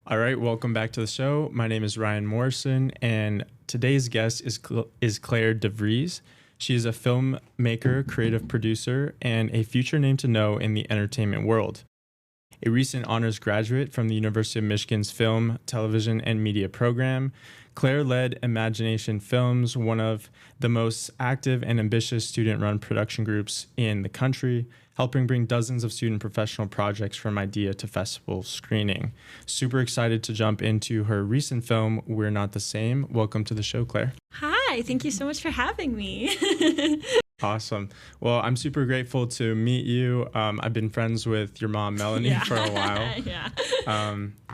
All right, welcome back to the show. My name is Ryan Morrison, and today's guest is Claire de Vries. She is a filmmaker, creative producer, and a future name to know in the entertainment world. A recent honors graduate from the University of Michigan's Film, Television, and Media program, Claire led Imagination Films, one of the most active and ambitious student-run production groups in the country, helping bring dozens of student professional projects from idea to festival screening. Super excited to jump into her recent film, We're Not the Same. Welcome to the show, Claire. Hi, thank you so much for having me. Awesome. Well, I'm super grateful to meet you. I've been friends with your mom, Melanie, for a while. Yeah.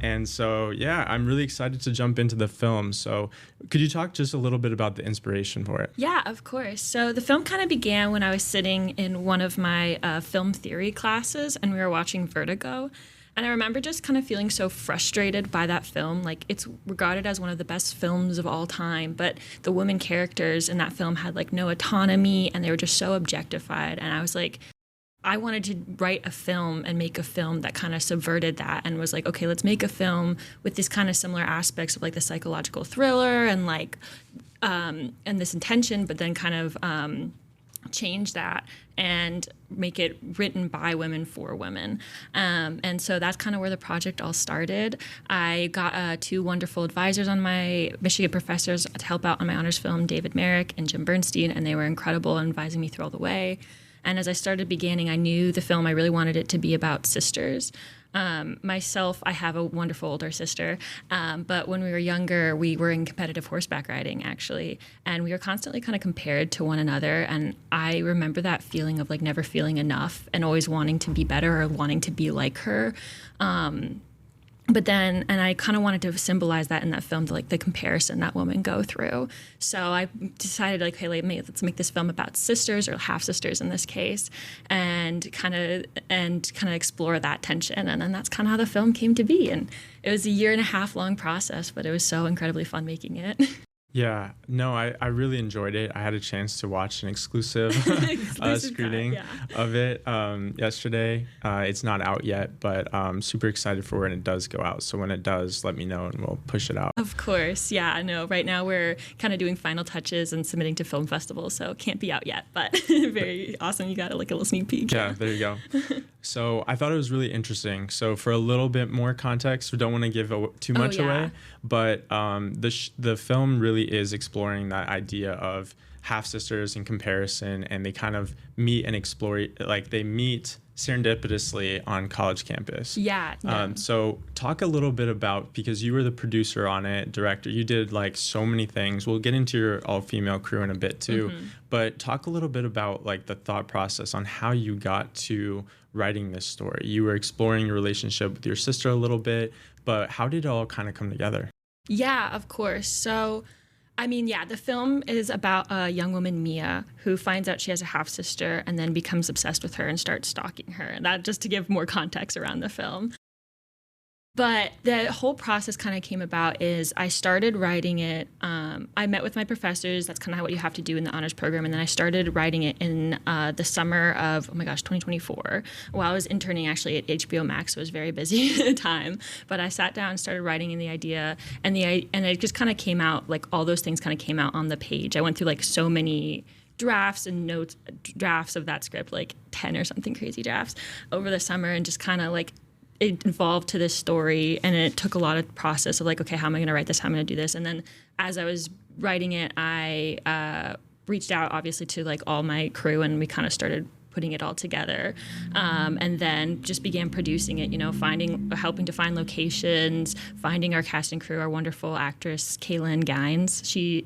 And so, I'm really excited to jump into the film. So could you talk just a little bit about the inspiration for it? Yeah, of course. So the film kind of began when I was sitting in one of my film theory classes and we were watching Vertigo. And I remember just kind of feeling so frustrated by that film. Like, it's regarded as one of the best films of all time, but the women characters in that film had like no autonomy and they were just so objectified. And I was like, I wanted to write a film and make a film that kind of subverted that and was like, okay, let's make a film with these kind of similar aspects of like the psychological thriller and like, and this intention, but then kind of change that and make it written by women for women. And so that's kind of where the project all started. I got two wonderful advisors on my Michigan professors to help out on my honors film, David Merrick and Jim Bernstein, and they were incredible in advising me through all the way. And as I started beginning, I knew the film, I really wanted it to be about sisters. Myself, I have a wonderful older sister, but when we were younger, we were in competitive horseback riding, actually, and we were constantly kind of compared to one another, and I remember that feeling of like never feeling enough and always wanting to be better or wanting to be like her. But then, and I kind of wanted to symbolize that in that film, like the comparison that women go through. So I decided, like, hey, let's make this film about sisters or half sisters in this case, and kind of explore that tension. And then that's kind of how the film came to be. And it was a 1.5 year long process, but it was so incredibly fun making it. Yeah, no, I really enjoyed it. I had a chance to watch an exclusive screening of it yesterday. It's not out yet, but I'm super excited for when it does go out. So when it does, let me know and we'll push it out. Of course. Yeah, no, right now we're kind of doing final touches and submitting to film festivals, so it can't be out yet, but very awesome. You got like a little sneak peek. Yeah, there you go. So I thought it was really interesting. So for a little bit more context, we don't want to give too much away, but the film really is exploring that idea of half sisters in comparison, and they kind of meet and explore, like they meet serendipitously on college campus. Yeah. So talk a little bit about, because you were the producer on it, director, you did like so many things. We'll get into your all-female crew in a bit too, but talk a little bit about like the thought process on how you got to writing this story. You were exploring your relationship with your sister a little bit, but how did it all kind of come together? Yeah, of course. So I mean, yeah, the film is about a young woman, Mia, who finds out she has a half-sister and then becomes obsessed with her and starts stalking her. And that just to give more context around the film. But the whole process kind of came about is I started writing it. I met with my professors. That's kind of what you have to do in the honors program. And then I started writing it in the summer of, 2024, while I was interning actually at HBO Max. So it was a very busy time. But I sat down and started writing in the idea. And it just kind of came out, like all those things kind of came out on the page. I went through like so many drafts and drafts of that script, like 10 or something crazy drafts over the summer, and just kind of like it evolved to this story, and it took a lot of process of like, okay, how am I going to write this? How am I going to do this? And then as I was writing it, I reached out obviously to like all my crew, and we kind of started putting it all together, and then just began producing it, helping to find locations, finding our cast and crew, our wonderful actress, Kaylin Gines. She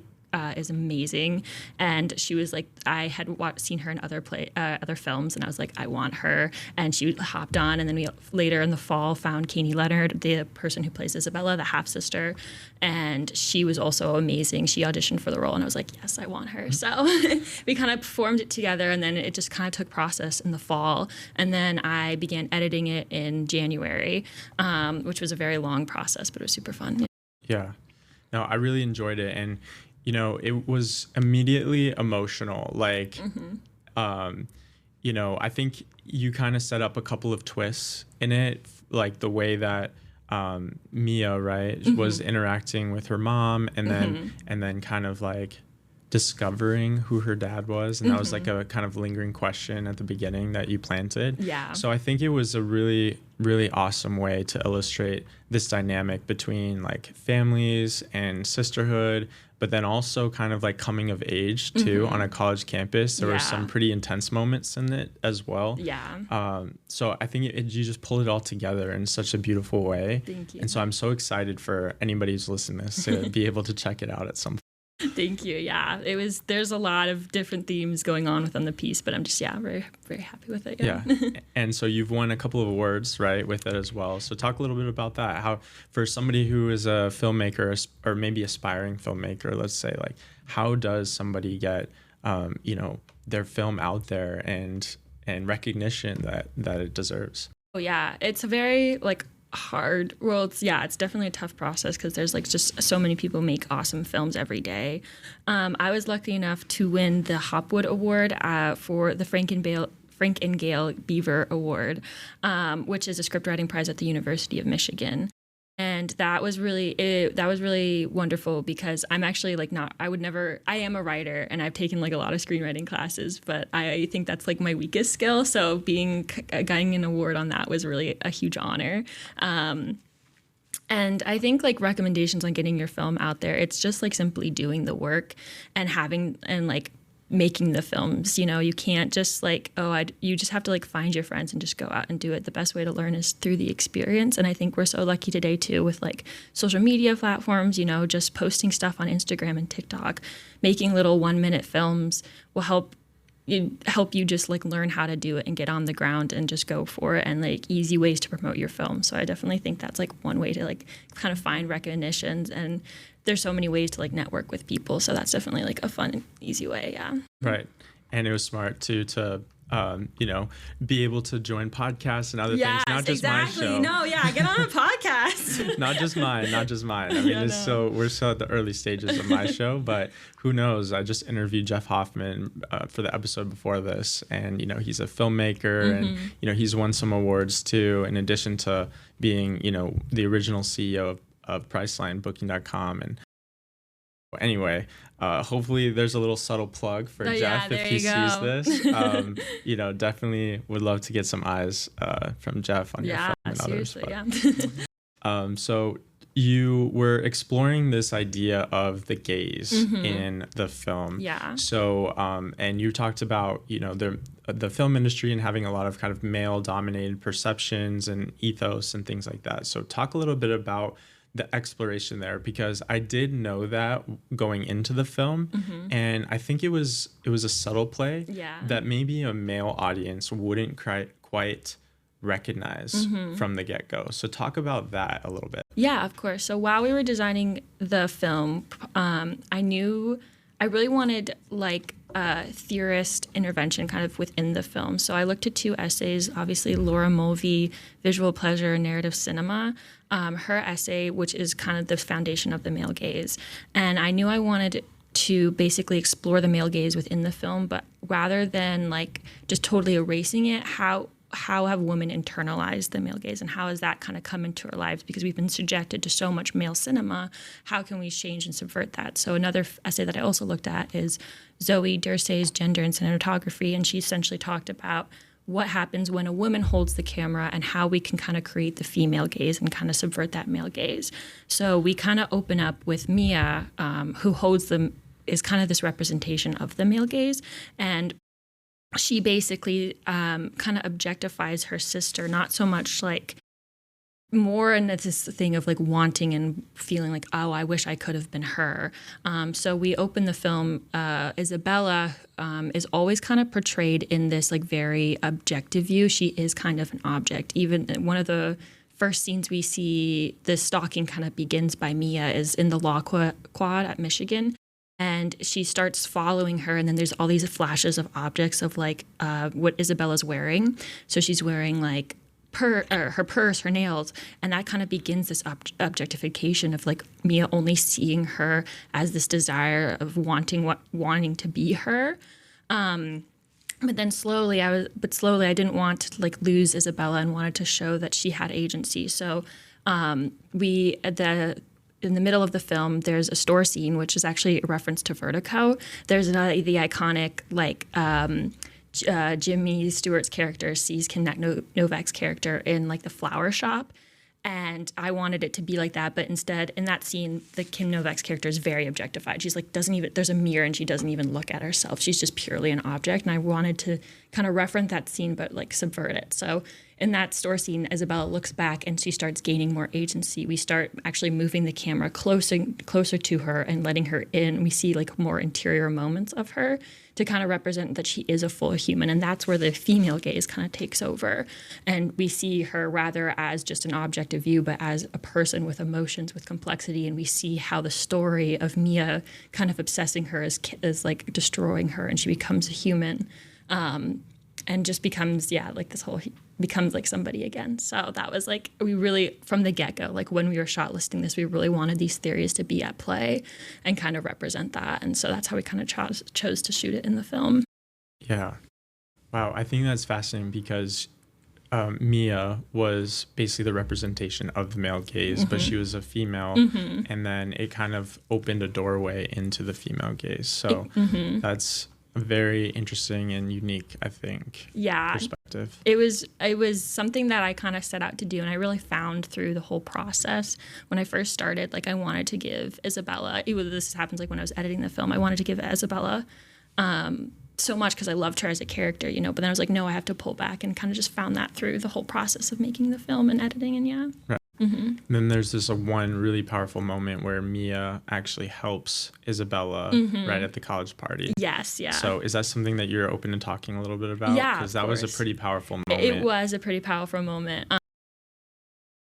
is amazing, and she was like, I had seen her in other films, and I was like, I want her, and she hopped on. And then we later in the fall found Kanie Leonard, the person who plays Isabella, the half sister, and she was also amazing. She auditioned for the role, and I was like, yes, I want her. So we kind of performed it together, and then it just kind of took process in the fall, and then I began editing it in January, which was a very long process, but it was super fun. Yeah, no, I really enjoyed it, and it was immediately emotional. Like, I think you kind of set up a couple of twists in it, like the way that Mia, right, was interacting with her mom, and then kind of like discovering who her dad was, and that was like a kind of lingering question at the beginning that you planted. Yeah. So I think it was a really, really awesome way to illustrate this dynamic between like families and sisterhood, but then also kind of like coming of age too on a college campus. There were some pretty intense moments in it as well. Yeah. So I think you just pulled it all together in such a beautiful way. Thank you. And so I'm so excited for anybody who's listening to this to be able to check it out at some point. Thank you. Yeah, there's a lot of different themes going on within the piece, but I'm just, very, very happy with it. Yeah. And so you've won a couple of awards, right, with it as well. So talk a little bit about that. How, for somebody who is a filmmaker or maybe aspiring filmmaker, let's say, like, how does somebody get, their film out there and recognition that it deserves? Oh yeah, it's a very hard. Well, it's definitely a tough process because there's just so many people make awesome films every day. I was lucky enough to win the Hopwood Award for the Frank and Gail Beaver Award, which is a scriptwriting prize at the University of Michigan. And that was really wonderful because I'm actually I am a writer and I've taken a lot of screenwriting classes, but I think that's my weakest skill. So getting an award on that was really a huge honor. And I think recommendations on getting your film out there, it's just simply doing the work and making the films. You can't just you just have to find your friends and just go out and do it. The best way to learn is through the experience. And I think we're so lucky today too with social media platforms, just posting stuff on Instagram and TikTok, making little 1-minute films will help you just learn how to do it and get on the ground and just go for it, and easy ways to promote your film. So I definitely think that's one way to kind of find recognitions, and there's so many ways to network with people. So that's definitely a fun and easy way. Yeah. Right. And it was smart too to be able to join podcasts and other things, not just my show. No, yeah, get on a podcast. not just mine. I mean, we're still at the early stages of my show, but who knows? I just interviewed Jeff Hoffman for the episode before this, and he's a filmmaker, and he's won some awards too, in addition to being the original CEO of PricelineBooking.com. And anyway, hopefully there's a little subtle plug for Jeff if he sees this. Definitely would love to get some eyes from Jeff on your film and others. So you were exploring this idea of the gaze in the film. Yeah. So and you talked about the film industry and having a lot of kind of male dominated perceptions and ethos and things like that. So talk a little bit about the exploration there, because I did know that going into the film, and I think it was a subtle play that maybe a male audience wouldn't quite recognize from the get-go. So talk about that a little bit. Yeah, of course. So while we were designing the film, I really wanted theorist intervention kind of within the film. So I looked at 2 essays, obviously Laura Mulvey, Visual Pleasure and Narrative Cinema, her essay, which is kind of the foundation of the male gaze. And I knew I wanted to basically explore the male gaze within the film, but rather than just totally erasing it, how have women internalized the male gaze, and how has that kind of come into our lives? Because we've been subjected to so much male cinema. How can we change and subvert that? So another essay that I also looked at is Zoe Dursey's Gender and Cinematography, and she essentially talked about what happens when a woman holds the camera and how we can kind of create the female gaze and kind of subvert that male gaze. So we kind of open up with Mia, who holds them, is kind of this representation of the male gaze, and she basically kind of objectifies her sister, not so much more in this thing of wanting and feeling oh, I wish I could have been her. So we open the film, Isabella is always kind of portrayed in this very objective view. She is kind of an object. Even one of the first scenes we see, the stalking kind of begins by Mia, is in the law quad at Michigan. And she starts following her, and then there's all these flashes of objects of what Isabella's wearing. So she's wearing her purse, her nails, and that kind of begins this objectification of Mia only seeing her as this desire of wanting to be her. But then slowly I didn't want to lose Isabella and wanted to show that she had agency. So In the middle of the film, there's a store scene, which is actually a reference to Vertigo. There's the iconic, like, Jimmy Stewart's character sees Kim Novak's character in, like, the flower shop. And I wanted it to be like that, but instead, in that scene, the Kim Novak's character is very objectified. She's like, there's a mirror and she doesn't even look at herself. She's just purely an object. And I wanted to kind of reference that scene, but like subvert it. So in that store scene, Isabella looks back and she starts gaining more agency. We start actually moving the camera closer to her and letting her in. We see like more interior moments of her to kind of represent that she is a full human. And that's where the female gaze kind of takes over. And we see her rather as just an object of view, but as a person with emotions, with complexity. And we see how the story of Mia kind of obsessing her is like destroying her, and she becomes a human. And just becomes, becomes like somebody again. So that was like, we really, from the get-go, like when we were shortlisting this, we really wanted these theories to be at play and kind of represent that. And so that's how we kind of chose to shoot it in the film. Yeah. Wow. I think that's fascinating because Mia was basically the representation of the male gaze, but she was a female. And then it kind of opened a doorway into the female gaze. So that's very interesting and unique, I think. Yeah. Perspective. It was something that I kind of set out to do, and I really found through the whole process. When I first started, like I wanted to give Isabella, this happens like when I was editing the film, I wanted to give Isabella so much because I loved her as a character, but then I was like, no, I have to pull back, and kind of just found that through the whole process of making the film and editing, and yeah. Right. And then there's this one really powerful moment where Mia actually helps Isabella right at the college party. Yes, yeah. So is that something that you're open to talking a little bit about? Yeah, because that was a pretty powerful moment. It was a pretty powerful moment.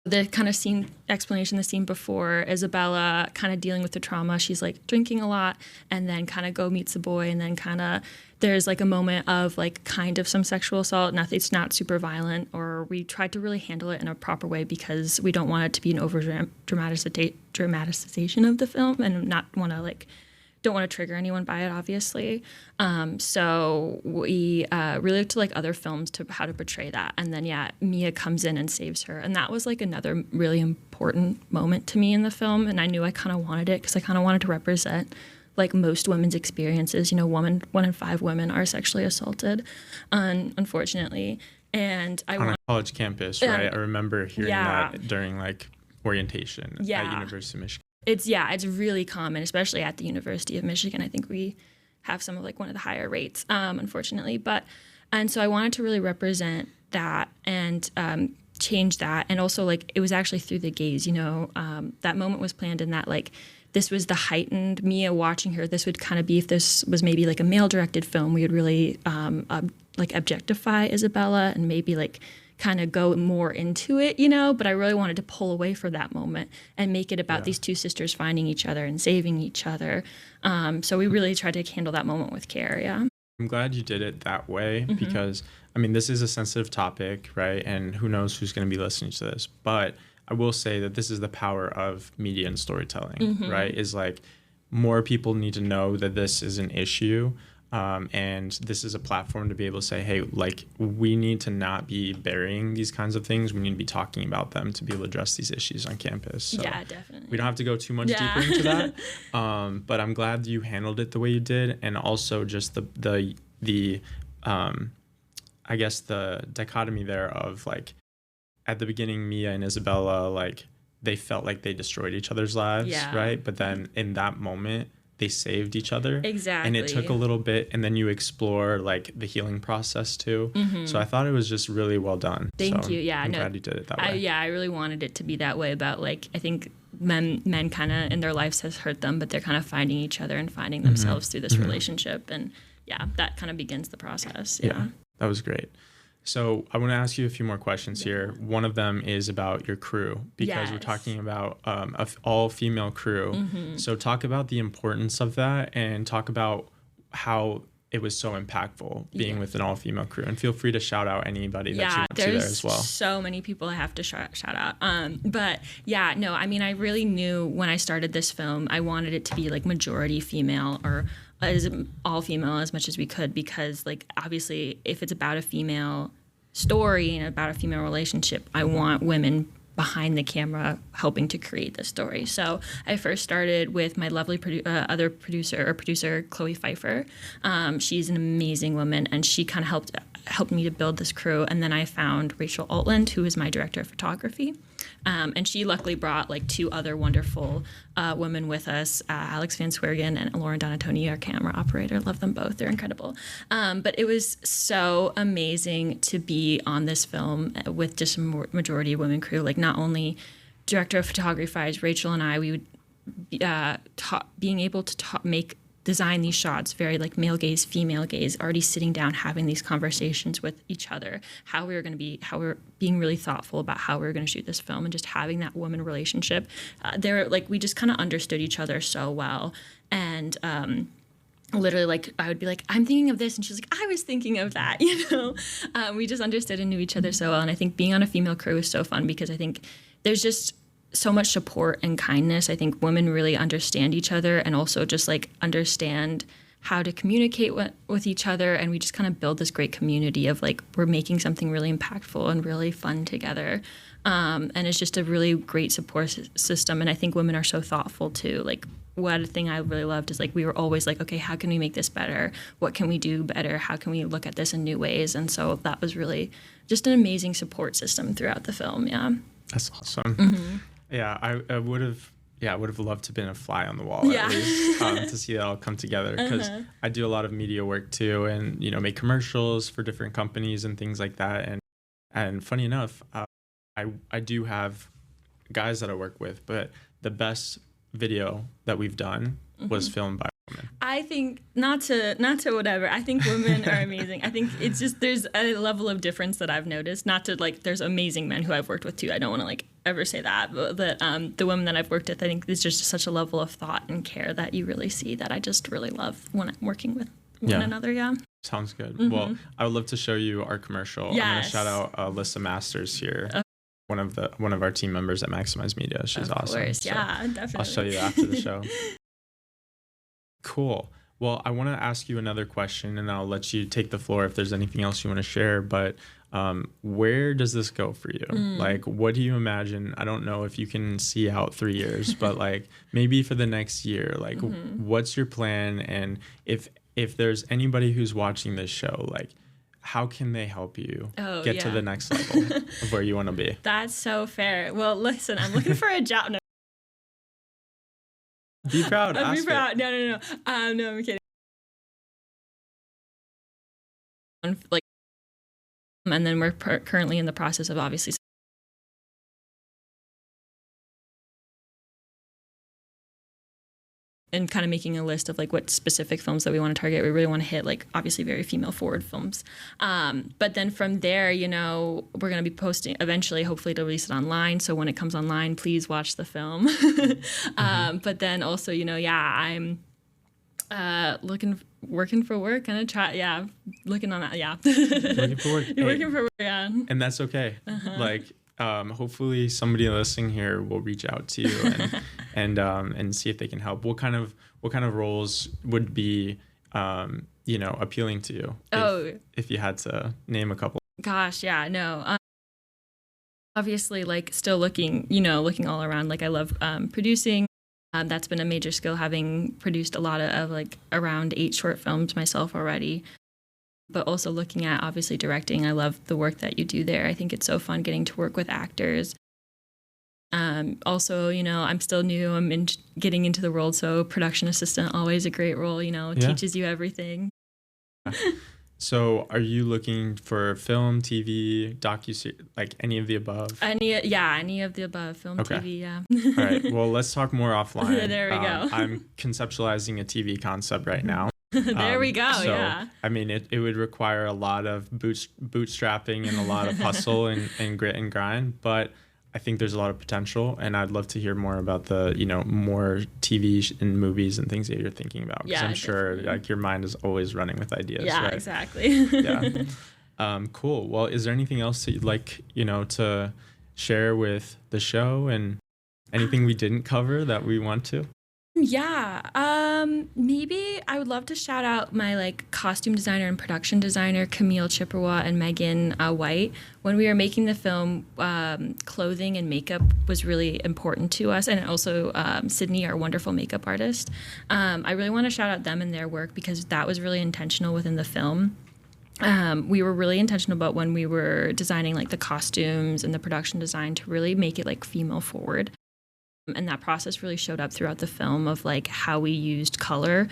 The kind of the scene before, Isabella kind of dealing with the trauma. She's like drinking a lot, and then kind of go meets the boy, and then kind of there's like a moment of like kind of some sexual assault. It's not super violent, or we tried to really handle it in a proper way because we don't want it to be an over dramatization of the film, and don't want to trigger anyone by it, obviously. So we really looked to like other films to how to portray that. And then, Mia comes in and saves her. And that was like another really important moment to me in the film. And I knew I kind of wanted it because I kind of wanted to represent like most women's experiences. 1 in 5 women are sexually assaulted, unfortunately. And on a college campus, right? I remember hearing that during like orientation at University of Michigan. It's really common, especially at the University of Michigan. I think we have some of like one of the higher rates, unfortunately. And so I wanted to really represent that and change that. And also like it was actually through the gaze, that moment was planned in that like this was the heightened Mia watching her. This would kind of be, if this was maybe like a male directed film, we would really like objectify Isabella and maybe like kind of go more into it, but I really wanted to pull away from that moment and make it about these two sisters finding each other and saving each other. So we really tried to handle that moment with care, I'm glad you did it that way because, this is a sensitive topic, right? And who knows who's going to be listening to this. But I will say that this is the power of media and storytelling, right? Is like more people need to know that this is an issue. And this is a platform to be able to say, hey, like we need to not be burying these kinds of things. We need to be talking about them to be able to address these issues on campus. So yeah, definitely. We don't have to go too much deeper into that. But I'm glad you handled it the way you did. And also just the I guess the dichotomy there of like at the beginning, Mia and Isabella, like they felt like they destroyed each other's lives, right? But then in that moment, they saved each other. Exactly. And it took a little bit, and then you explore like the healing process too. So I thought it was just really well done. Thank you. Yeah, I'm glad you did it that way. I really wanted it to be that way about like, I think men kind of in their lives has hurt them, but they're kind of finding each other and finding themselves through this relationship. And that kind of begins the process. Yeah. That was great. So I want to ask you a few more questions here. One of them is about your crew, because we're talking about an all-female crew. So talk about the importance of that and talk about how it was so impactful being with an all-female crew. And feel free to shout out anybody that you want to there as well. So many people I have to shout out. I really knew when I started this film, I wanted it to be like majority female or as all female as much as we could, because like obviously if it's about a female story and about a female relationship, I want women behind the camera helping to create the story. So I first started with my lovely producer, Chloe Pfeiffer. She's an amazing woman, and she kind of helped me to build this crew. And then I found Rachel Altland, who is my director of photography. And she luckily brought like 2 other wonderful women with us, Alex Van Swergen and Lauren Donatoni, our camera operator. Love them both. They're incredible. But it was so amazing to be on this film with just a majority of women crew. Like, not only director of photography, Rachel and I, we would being able to design these shots very like male gaze, female gaze, already sitting down, having these conversations with each other, how we're being really thoughtful about how we're going to shoot this film, and just having that woman relationship. We just kind of understood each other so well. And literally, like, I would be like, I'm thinking of this, and she's like, I was thinking of that, we just understood and knew each other so well. And I think being on a female crew is so fun, because I think there's just so much support and kindness. I think women really understand each other, and also just like understand how to communicate with each other. And we just kind of build this great community of like, we're making something really impactful and really fun together. And it's just a really great support system. And I think women are so thoughtful too. Like, one thing I really loved is like, we were always like, okay, how can we make this better? What can we do better? How can we look at this in new ways? And so that was really just an amazing support system throughout the film. Yeah. That's awesome. Mm-hmm. Yeah, I would have loved to have been a fly on the wall at least, to see that all come together, because I do a lot of media work too, and make commercials for different companies and things like that. And funny enough, I do have guys that I work with, but the best video that we've done was filmed by women. I think not to whatever. I think women are amazing. I think it's just, there's a level of difference that I've noticed. Not to like, there's amazing men who I've worked with too. I don't want to like ever say that, but the women that I've worked with, I think there's just such a level of thought and care that you really see, that I just really love when I'm working with one another. Yeah. Sounds good. Mm-hmm. Well, I would love to show you our commercial. Yes. I'm going to shout out Alyssa Masters here. One of our team members at Maximize Media. She's awesome. Of course, yeah, definitely. I'll show you after the show. Cool. Well, I want to ask you another question, and I'll let you take the floor if there's anything else you want to share. But where does this go for you? Like, what do you imagine? I don't know if you can see out 3 years, but like maybe for the next year, like what's your plan? And if there's anybody who's watching this show, like, how can they help you get to the next level of where you want to be? That's so fair. Well, listen, I'm looking for a job. No. Be proud. Be proud. No. No, I'm kidding. Like, and then we're currently in the process of obviously and kind of making a list of like what specific films that we want to target. We really want to hit like obviously very female forward films. But then from there, we're going to be posting eventually, hopefully to release it online. So when it comes online, please watch the film. But then also, I'm working for work, gonna try, looking on that, Looking for work. You're working for work, yeah. And that's okay. Like, hopefully somebody listening here will reach out to you and see if they can help. What kind of roles would be appealing to you if you had to name a couple? Gosh, yeah, no. Obviously, like, still looking all around. Like, I love producing. That's been a major skill, having produced a lot of like around 8 short films myself already. But also looking at obviously directing. I love the work that you do there. I think it's so fun getting to work with actors. Also, I'm still new. I'm getting into the world, so production assistant, always a great role. Teaches you everything. So, are you looking for film, TV, docu, like any of the above? Any of the above. Film, okay. TV, yeah. All right. Well, let's talk more offline. There we go. I'm conceptualizing a TV concept right now. There we go. So, yeah. I mean, it would require a lot of bootstrapping and a lot of hustle and grit and grind, but I think there's a lot of potential, and I'd love to hear more about the, more TV and movies and things that you're thinking about. Because I'm sure like your mind is always running with ideas. Yeah, right? Exactly. Yeah. Cool. Well, is there anything else that you'd like, to share with the show, and anything we didn't cover that we want to? Yeah. Maybe I would love to shout out my like costume designer and production designer, Camille Chippewa and Megan White. When we were making the film, clothing and makeup was really important to us, and also Sydney, our wonderful makeup artist. I really want to shout out them and their work because that was really intentional within the film. We were really intentional about when we were designing like the costumes and the production design to really make it like female forward. And that process really showed up throughout the film of like how we used color.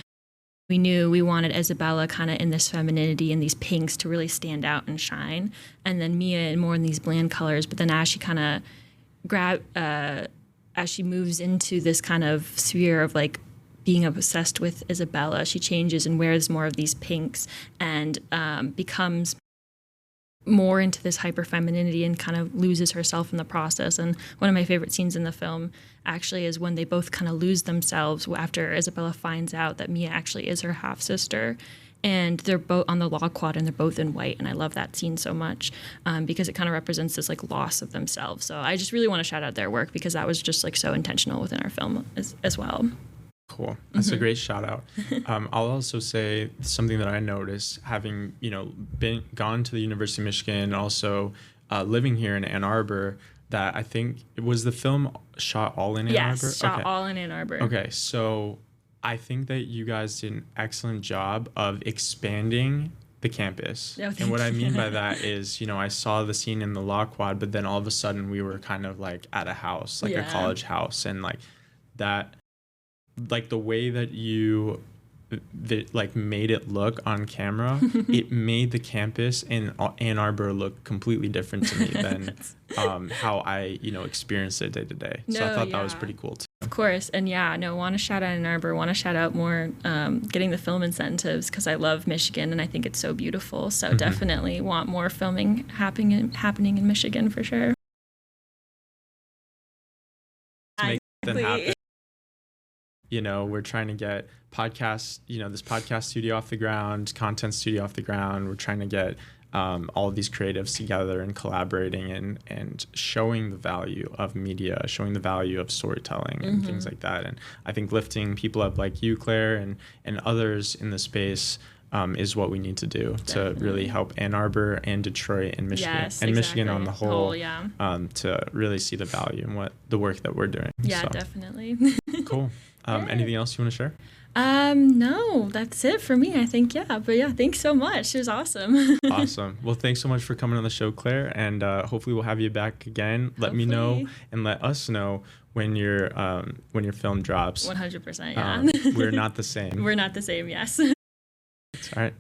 We knew we wanted Isabella kind of in this femininity and these pinks to really stand out and shine. And then Mia more in these bland colors. But then as she kind of as she moves into this kind of sphere of like being obsessed with Isabella, she changes and wears more of these pinks and becomes more into this hyper femininity and kind of loses herself in the process. And one of my favorite scenes in the film actually is when they both kind of lose themselves after Isabella finds out that Mia actually is her half sister. And they're both on the law quad and they're both in white. And I love that scene so much because it kind of represents this like loss of themselves. So I just really want to shout out their work because that was just like so intentional within our film as well. Cool. That's a great shout out. I'll also say something that I noticed having, gone to the University of Michigan and also living here in Ann Arbor, that I think was the film shot all in Ann Arbor? Yes, shot all in Ann Arbor. Okay, so I think that you guys did an excellent job of expanding the campus. Oh, and what I mean by that is, I saw the scene in the law quad, but then all of a sudden we were kind of like at a house, like a college house, and like that. Like the way that you made it look on camera, it made the campus in Ann Arbor look completely different to me than how I experienced it day to day. So I thought that was pretty cool too. Of course. And want to shout out Ann Arbor, want to shout out more getting the film incentives because I love Michigan and I think it's so beautiful. So definitely want more filming happening in Michigan for sure. To make them happen. We're trying to get podcasts, this podcast studio off the ground, content studio off the ground. We're trying to get all of these creatives together and collaborating and showing the value of media, showing the value of storytelling and things like that. And I think lifting people up like you, Claire, and others in the space is what we need to do to really help Ann Arbor and Detroit and Michigan Michigan on the whole to really see the value in what the work that we're doing. Yeah, so. Definitely. Cool. Anything else you want to share? No, that's it for me. I think, thanks so much. It was awesome. Awesome. Well, thanks so much for coming on the show, Claire, and hopefully we'll have you back again. Let me know and let us know when your film drops. 100%, yeah. We're not the same. We're not the same, yes. All right.